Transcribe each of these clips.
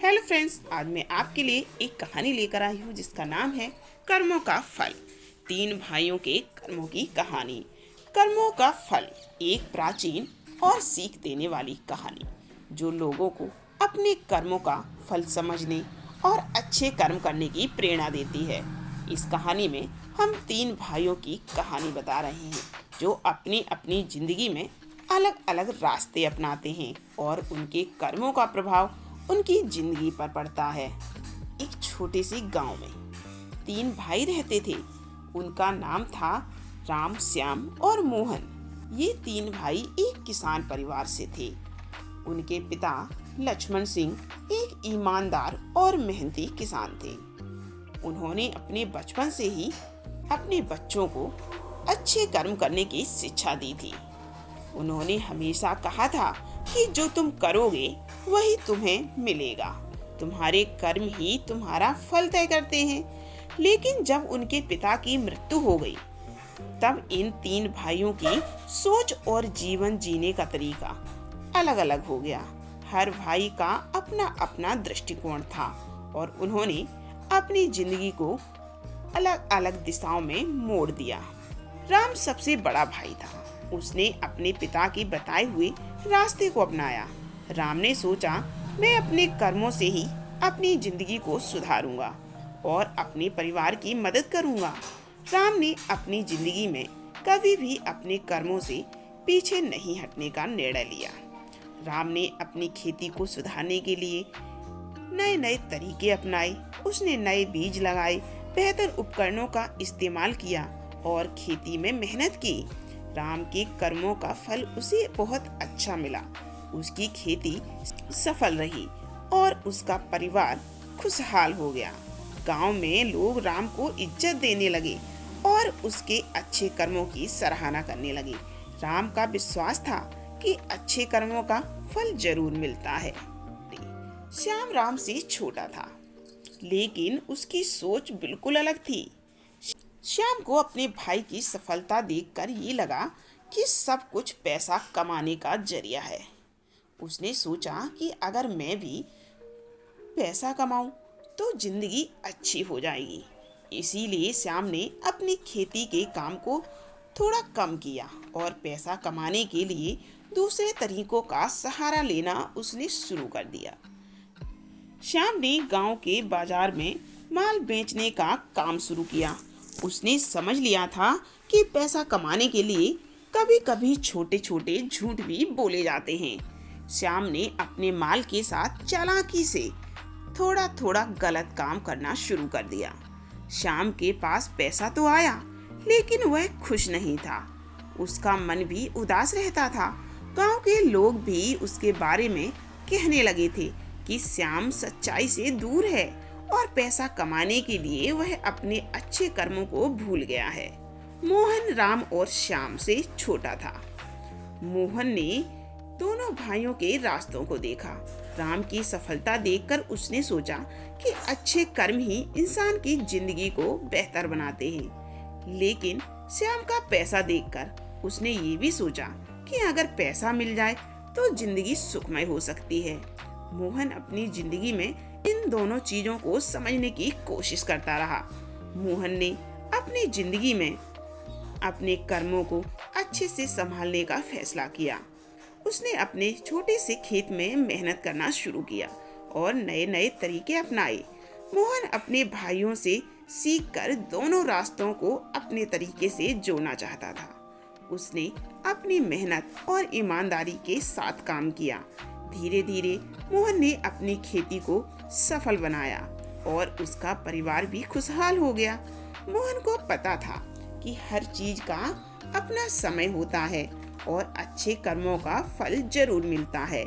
Hello friends, आज मैं आपके लिए एक कहानी लेकर आई हूँ जिसका नाम है कर्मों का फल। 3 भाइयों के कर्मों की कहानी। कर्मों का फल एक प्राचीन और सीख देने वाली कहानी जो लोगों को अपने कर्मों का फल समझने और अच्छे कर्म करने की प्रेरणा देती है। इस कहानी में हम 3 भाइयों की कहानी बता रहे हैं जो अपनी अपनी जिंदगी में अलग अलग रास्ते अपनाते हैं और उनके कर्मों का प्रभाव उनकी जिंदगी पर पड़ता है। एक छोटे से गांव में 3 भाई रहते थे। उनका नाम था राम, श्याम और मोहन। ये 3 भाई एक किसान परिवार से थे। उनके पिता लक्ष्मण सिंह एक ईमानदार और मेहनती किसान थे। उन्होंने अपने बचपन से ही अपने बच्चों को अच्छे कर्म करने की शिक्षा दी थी। उन्होंने हमेशा कहा था कि जो तुम करोगे वही तुम्हें मिलेगा। तुम्हारे कर्म ही तुम्हारा फल तय करते हैं। लेकिन जब उनके पिता की मृत्यु हो गई, तब इन 3 भाइयों की सोच और जीवन जीने का तरीका अलग अलग हो गया। हर भाई का अपना अपना दृष्टिकोण था और उन्होंने अपनी जिंदगी को अलग अलग दिशाओं में मोड़ दिया। राम सबसे बड़ा भाई था। उसने अपने पिता के बताए हुए रास्ते को अपनाया। राम ने सोचा, मैं अपने कर्मों से ही अपनी जिंदगी को सुधारूंगा और अपने परिवार की मदद करूंगा। राम ने अपनी जिंदगी में कभी भी अपने कर्मों से पीछे नहीं हटने का निर्णय लिया। राम ने अपनी खेती को सुधारने के लिए नए नए तरीके अपनाए। उसने नए बीज लगाए, बेहतर उपकरणों का इस्तेमाल किया और खेती में मेहनत की। राम के कर्मों का फल उसे बहुत अच्छा मिला। उसकी खेती सफल रही और उसका परिवार खुशहाल हो गया। गांव में लोग राम को इज्जत देने लगे और उसके अच्छे कर्मों की सराहना करने लगे। राम का विश्वास था कि अच्छे कर्मों का फल जरूर मिलता है। श्याम राम से छोटा था, लेकिन उसकी सोच बिल्कुल अलग थी। श्याम को अपने भाई की सफलता देखकर ये लगा कि सब कुछ पैसा कमाने का जरिया है। उसने सोचा कि अगर मैं भी पैसा कमाऊं तो जिंदगी अच्छी हो जाएगी। इसीलिए श्याम ने अपनी खेती के काम को थोड़ा कम किया और पैसा कमाने के लिए दूसरे तरीकों का सहारा लेना उसने शुरू कर दिया। श्याम ने गांव के बाजार में माल बेचने का काम शुरू किया। उसने समझ लिया था कि पैसा कमाने के लिए कभी कभी छोटे छोटे झूठ भी बोले जाते हैं। श्याम ने अपने माल के साथ चालाकी से थोड़ा थोड़ा गलत काम करना शुरू कर दिया। श्याम के पास पैसा तो आया, लेकिन वह खुश नहीं था। उसका मन भी उदास रहता था। गांव के लोग भी उसके बारे में कहने लगे थे कि श्याम सच्चाई से दूर है और पैसा कमाने के लिए वह अपने अच्छे कर्मों को भूल गया है। मोहन राम और श्याम से छोटा था। मोहन ने दोनों भाइयों के रास्तों को देखा। राम की सफलता देखकर उसने सोचा कि अच्छे कर्म ही इंसान की जिंदगी को बेहतर बनाते हैं। लेकिन श्याम का पैसा देखकर उसने ये भी सोचा कि अगर पैसा मिल जाए तो जिंदगी सुखमय हो सकती है। मोहन अपनी जिंदगी में इन दोनों चीजों को समझने की कोशिश करता रहा। मोहन ने अपनी जिंदगी में अपने कर्मों को अच्छे से संभालने का फैसला किया। उसने अपने छोटे से खेत में मेहनत करना शुरू किया और नए नए तरीके अपनाए। मोहन अपने भाइयों से सीखकर दोनों रास्तों को अपने तरीके से जोड़ना चाहता था। उसने अपनी मेहनत और ईमानदारी के साथ काम किया। धीरे धीरे मोहन ने अपनी खेती को सफल बनाया और उसका परिवार भी खुशहाल हो गया। मोहन को पता था कि हर चीज का अपना समय होता है और अच्छे कर्मों का फल जरूर मिलता है।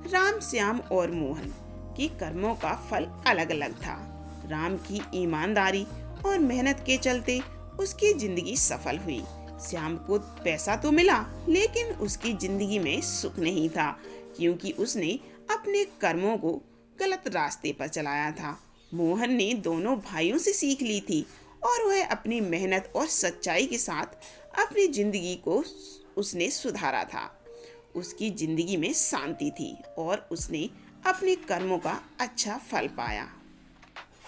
राम, श्याम और मोहन की कर्मों का फल अलग अलग था। राम की ईमानदारी और मेहनत के चलते उसकी जिंदगी सफल हुई। श्याम को पैसा तो मिला, लेकिन उसकी जिंदगी में सुख नहीं था, क्योंकि उसने अपने कर्मों को गलत रास्ते पर चलाया था। मोहन ने दोनों भाइयों से सीख ली थी और वह अपनी मेहनत और सच्चाई के साथ अपनी जिंदगी को उसने सुधारा था। उसकी जिंदगी में शांति थी और उसने अपने कर्मों का अच्छा फल पाया।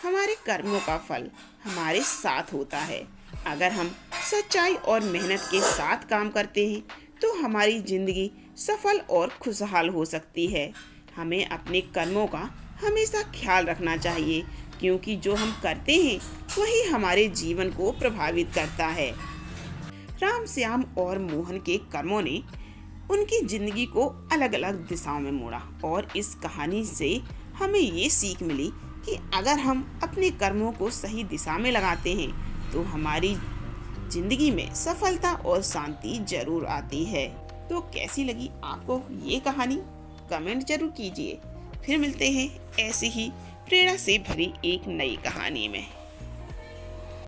हमारे कर्मों का फल हमारे साथ होता है। अगर हम सच्चाई और मेहनत के साथ काम करते हैं तो हमारी जिंदगी सफल और खुशहाल हो सकती है। हमें अपने कर्मों का हमेशा ख्याल रखना चाहिए, क्योंकि जो हम करते हैं वही हमारे जीवन को प्रभावित करता है। राम, श्याम और मोहन के कर्मों ने उनकी जिंदगी को अलग अलग दिशाओं में मोड़ा और इस कहानी से हमें ये सीख मिली कि अगर हम अपने कर्मों को सही दिशा में लगाते हैं तो हमारी जिंदगी में सफलता और शांति जरूर आती है। तो कैसी लगी आपको ये कहानी? कमेंट जरूर कीजिए। फिर मिलते हैं ऐसी ही प्रेरणा से भरी एक नई कहानी में।